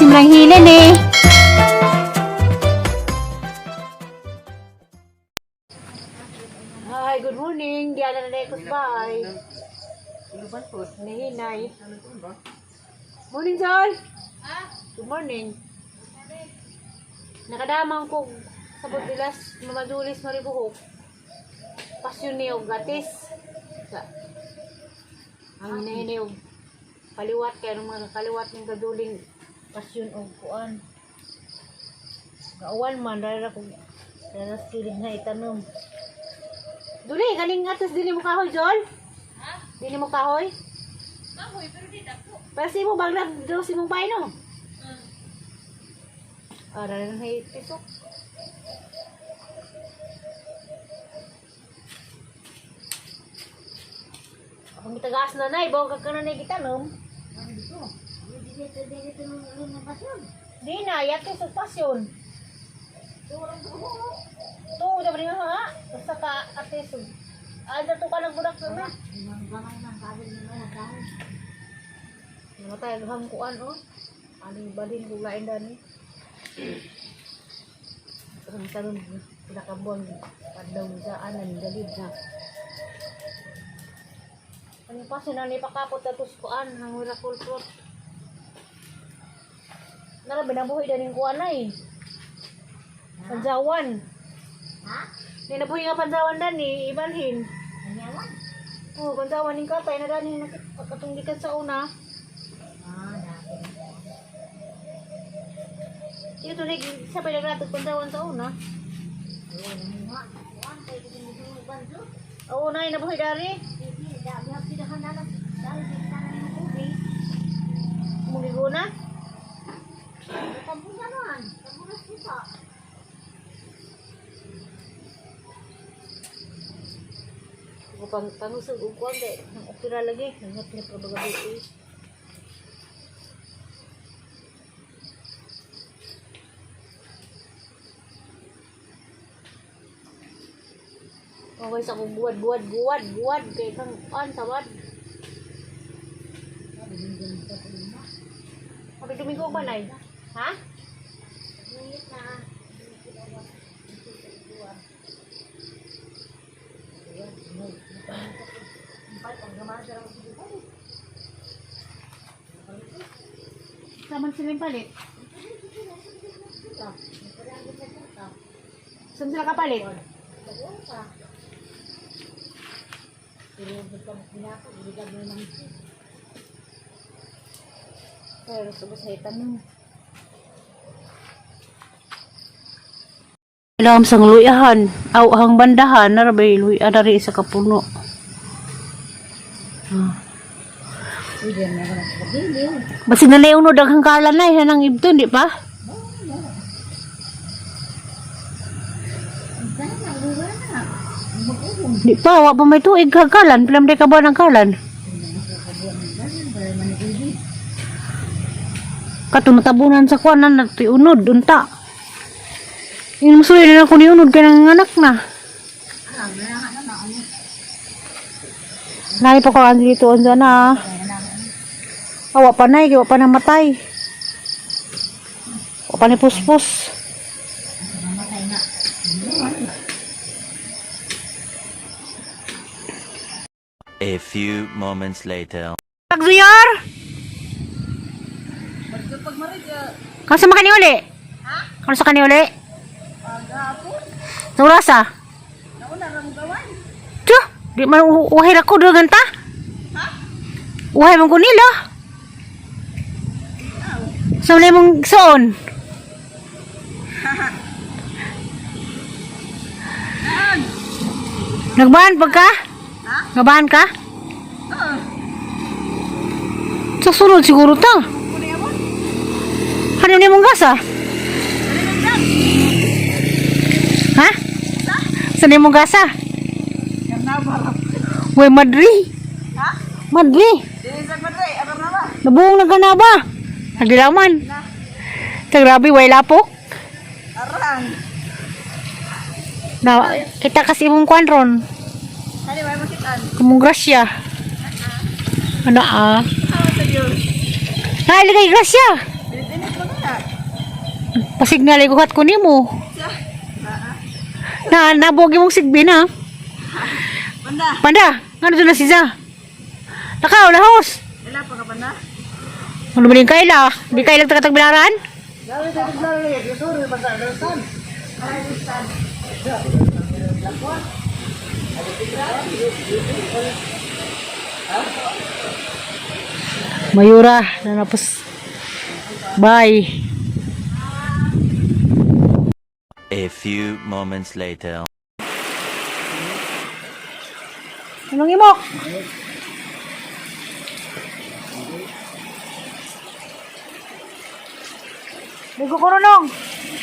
silang hilan eh. Hi, good morning. Diana na lekos bye. Nahinay. Morning, Sol. Good morning. Nakadamang ko sa Budilas, mamadulis maribuhok. Pasyon niyo, gatis. Ang hinihiniw. Kaliwat, kaya nung mga kaliwat ng gaduling pasyon o kuan. Gaawan man, dahil ako kilig na itanong. Duli, galing atas din mo kahoy, Jol? Ha? Din mo kahoy? Kahoy, pero di dako. Pero si mo baglag daw si mong paino? Dahil na itisok. Ako mitagaas na na, ibaw ka na na itanong. Di na, yate sa pasyon. Ito, dapat nga ha? Basta ka, ate, ada to ka nagbudak na. Namatay, agham kuan, oh. Aling balin, gulain dani. Tarong-tarong, pinakabuang, padaw sa anan, galid na. Ano pa, sinanay pakapot na tuskuan, ang miracle fruit. Nara, binabuhay na rin kuan na eh. Panjawan. Ha? Binabuhay nga panjawan dan eh, ibanhin. Panjawan? Oo, panjawan yung kapay na dani nakatunggikan sa una. Dati. Ito na, isa pa nagratag panjawan sa una. Oo, na, inabuhay dari. Muligo na? Kampung naman. Kampung na kita. Kapag pangusog upuan kay opera lagi. Nangat na pabagabi. Okay sa kong buwad kay kang an sawad. Abi Domingo ba nay? Ha? Saman silang palit. Saan sila kapalit? Pero subos sa itanong. Alam sang luyahan, aw hang bandahan narabay luya dari sa kapuno. Basi na layo no daghang kalan na hanang ibto di pa? Di pa wa pa may tuig kagalan, pilam day ka buwan ang kalan. Katong natabunan sa kuanan na tiunod unta. Yung musuloy na ako ni unod kaya ng anak na. Nai pa ko ang dito on na. Awa pa na, kaya pa namatay. Awa pa ni puspos. A few moments later. Tagsuyar! Kano sa makani uli? Ha? Kano sa kani uli? Sa urasa? Nauna rang gawan. Tiyo, di man uhay ako doon ta? Ha? Uhay mong kunila. Sa wala mong soon? Nagbahan pa ka? Ha? Nagbahan ka? Sa sunod siguro ta. Ano ni mong gasa? Ha? Saan ni mong gasa? Uy, madri. Ha? Madri. Nabuong na ka na ba? Nagilaman. Grabe, way lapok. Arang. Na, kita kasi mong kwan ron. Ano ba makitaan? Kumong grasya. Ano ah? Nailigay grasya. Pasignal ay kuhat ko nimo. Nabogi mong sigbi na. Panda, ano doon na si Za? Nakaw, lahos. Wala pa ka pa na? Ano ba yung kaila? Di kaila tagatagbilaran? Mayura, nanapos. Bye. A few moments later. Anong imok? Ligo ko ronong.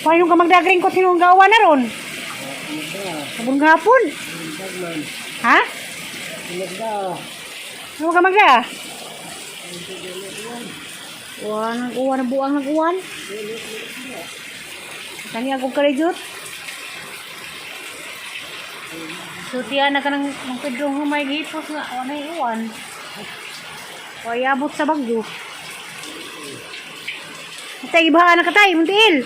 Paano ka magdagring ko sinong gawa na ron? Sabong gapon. Ha? Ano ka magda? Uwan ang buang nag-uwan. Tani akong karejut. So tiyan na ka ng pedrong humay gipos nga. Ano yung uwan? Kaya abot sa bagyo. Tay, ibahaan na ka tay, muntil.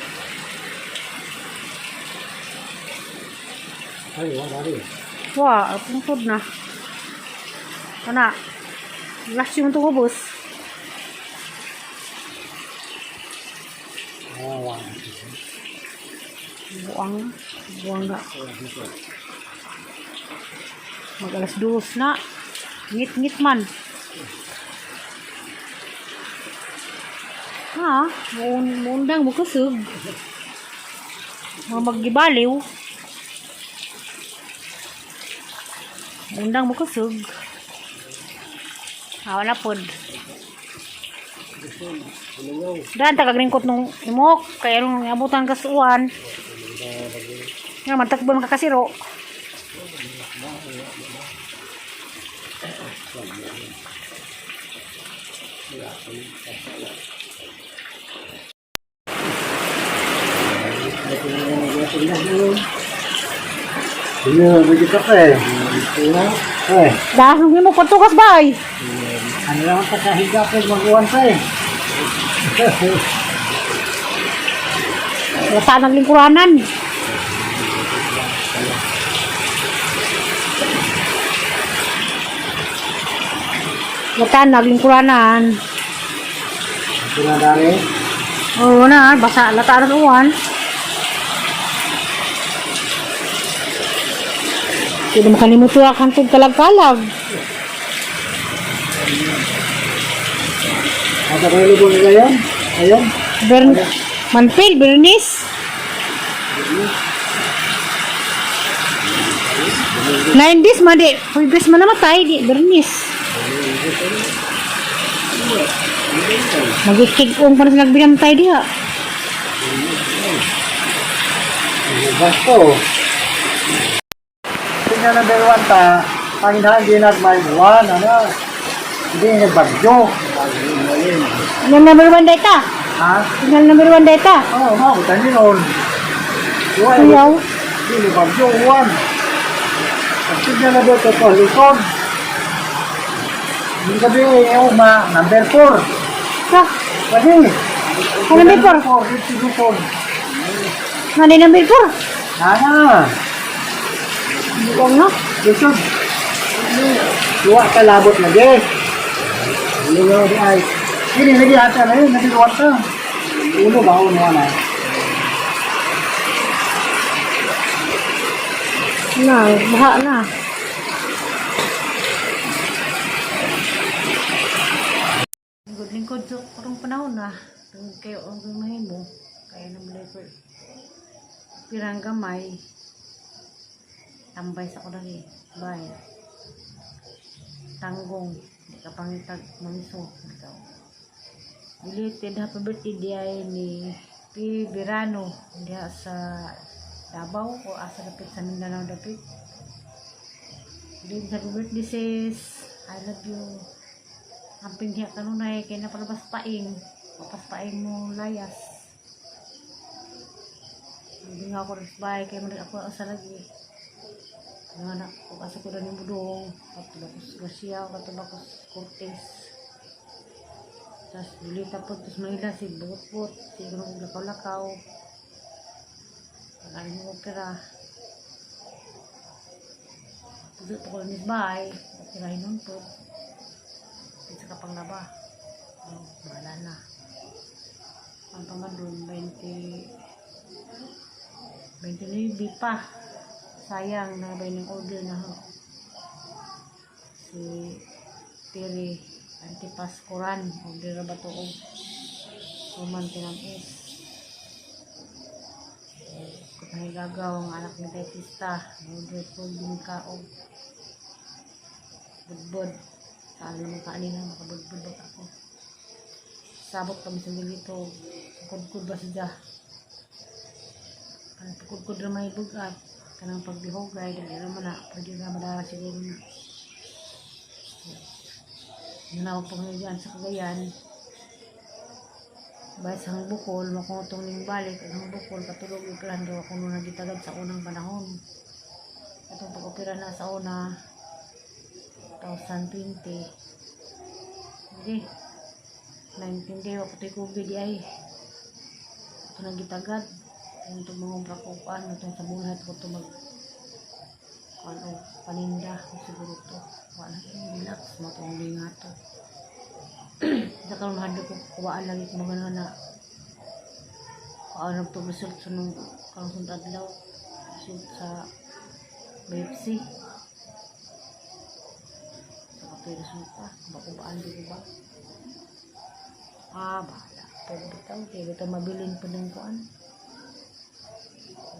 Ay, wala rin. Wah, pungtod na. Ano? Last yung ito kubos. Buang na. Mag alas 2 na. Ngit-ngit man. Ha? Mundang mo kusog. Maggibaliw. Mundang mo kusog. Awa na pod. Dan tagagringkot nung imok. Kaya nung abutan kasuan. Nga matakbo makakasiro. Iya, begitu kape. Dahil nung imok patukas ba ay? Ano lang ang pagkahiga ko mag-uwan pa eh. Wata naglingkuranan. Wata naglingkuranan. Ito na dari. Oo na, basa lata ng uwan. Hindi makalimutan ito ang kantong kalag-kalag. Ada kayo lubo nila yan? Ayan. Manpil, Bernice. Lain bis, madi. Uy, bis man namatay, di, Bernice. Mag-ikig-ong pa na silang binamtay diha. Basto. Tingnan na dalawang ta. Panginahan din at may buwan. Ano? Hindi nagbagyo. Yung number 1 data. Ha? Yung number 1 data. Oo, makutan din nun. Ayaw. Hindi nagbagyo. Uwan. Ang tingnan na dito ko. Luzon. Hindi sabi yung number 4. Ha? Pwede. Ano number 4? 4. Dito Luzon. Ano yung number 4? Nana. Buwang na. Luzon. Luwa ka labot lagi. Luwa di ay. Ini lagi ata na yun. Nagluwa ka. Ulo ba? Ulo na. Na, baha na. Lingkod sa karong panahon na. Kayo ang gumahin mo. Kaya naman ko. Pirang gamay. Tambay sa ko lagi. Bye. Tanggong. Hindi ka pangitag maniso. Ikaw. Belated happy birthday di ay ni P. Birano. Diya sa Davao o asa dapit sa Mindanao dapit. Belated happy birthday sis. I love you. Amping diya kanunay kay napalabas paing. Papas paing mo layas. Hindi nga ako rin kay mali ako sa lagi. Nga anak ko kasi ko rin yung budong. Katulakos Garcia, katulakos Cortez. Tapos bilita po, tapos Manila si Bukot, si Gunong Lakaw-Lakaw. Pag-aling mo opera. Puso po ko ni bahay. Operahin nun po. Pisa ka pang laba. Bahala na. Ang pangadun, 29 pa. Sayang, nabay ng order na ho. Si Piri Antipas Coran, order na ba ito o Roman Tinang-is. Kung gagaw ang anak ni Bautista, order po din ka o budbud. Sali mo kanina, makabudbud ba ako. Sabot kami sa nilito, kudkud ba siya? Kudkud na may bugat, kanang pagbihogay, dali naman na, pwede na madara siguro na. Nanawag po ngayon dyan sa Cagayan. Bahit sa hang bukol, makungutong ning balik, at hang bukol, katulog ipiran daw ako nung nagitagad sa unang panahon. Itong pag-opera na sa una, 2020. Hindi. 19 day ako ito'y COVID ay. Ito nagitagad. Itong mga obra ko, paano itong sa buhay ko ito mag paninda. Siguro ito. Wala itong relax. Matungli nga ito. Sa karoon hado ko, kuwaan lagi ko mga na paano ito result sa nung karong adlaw. Result sa biopsy. Sa kapira suka. Kubaan di ko ba? Bahala. Pwede bitaw. Kaya bitaw mabilin po ng kuan.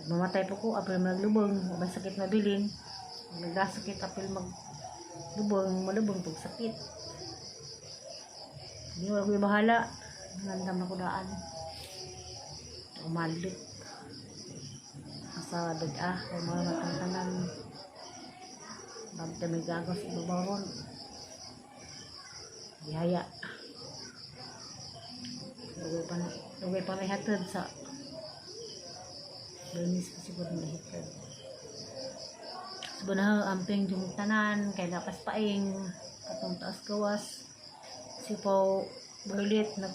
Mamatay po ko. Apil maglubong. May sakit mabilin. Nagdasakit. Apil maglubong. Malubong pag sakit. Hindi wala ko bahala. Nandam na ko daan. Umalit. Asa daga. Kung mga matangtanan. Bagta may gagos. Ibabaw ron. Bihaya. Lugay pa may hatid sa Bernis pa siguro may hatid. Sebenarnya amping jumuk tanan kay lapas paing katong taas gawas sipaw berlit nag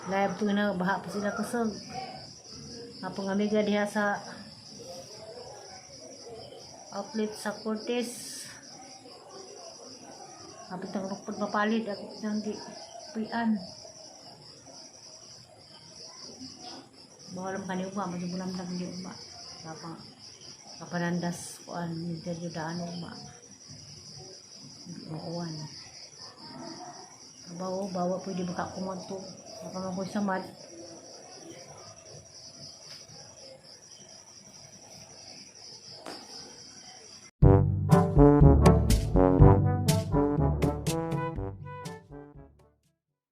live to na baha pa sila kusog apong amiga diha sa outlet sa Cortez apit ang rupod mapalit at nang di pian bawalam kani uba majubulam lang di uba kapanandas kuan interview daan uba mauwan bawa pwede baka kumanto nakamangoy sa mad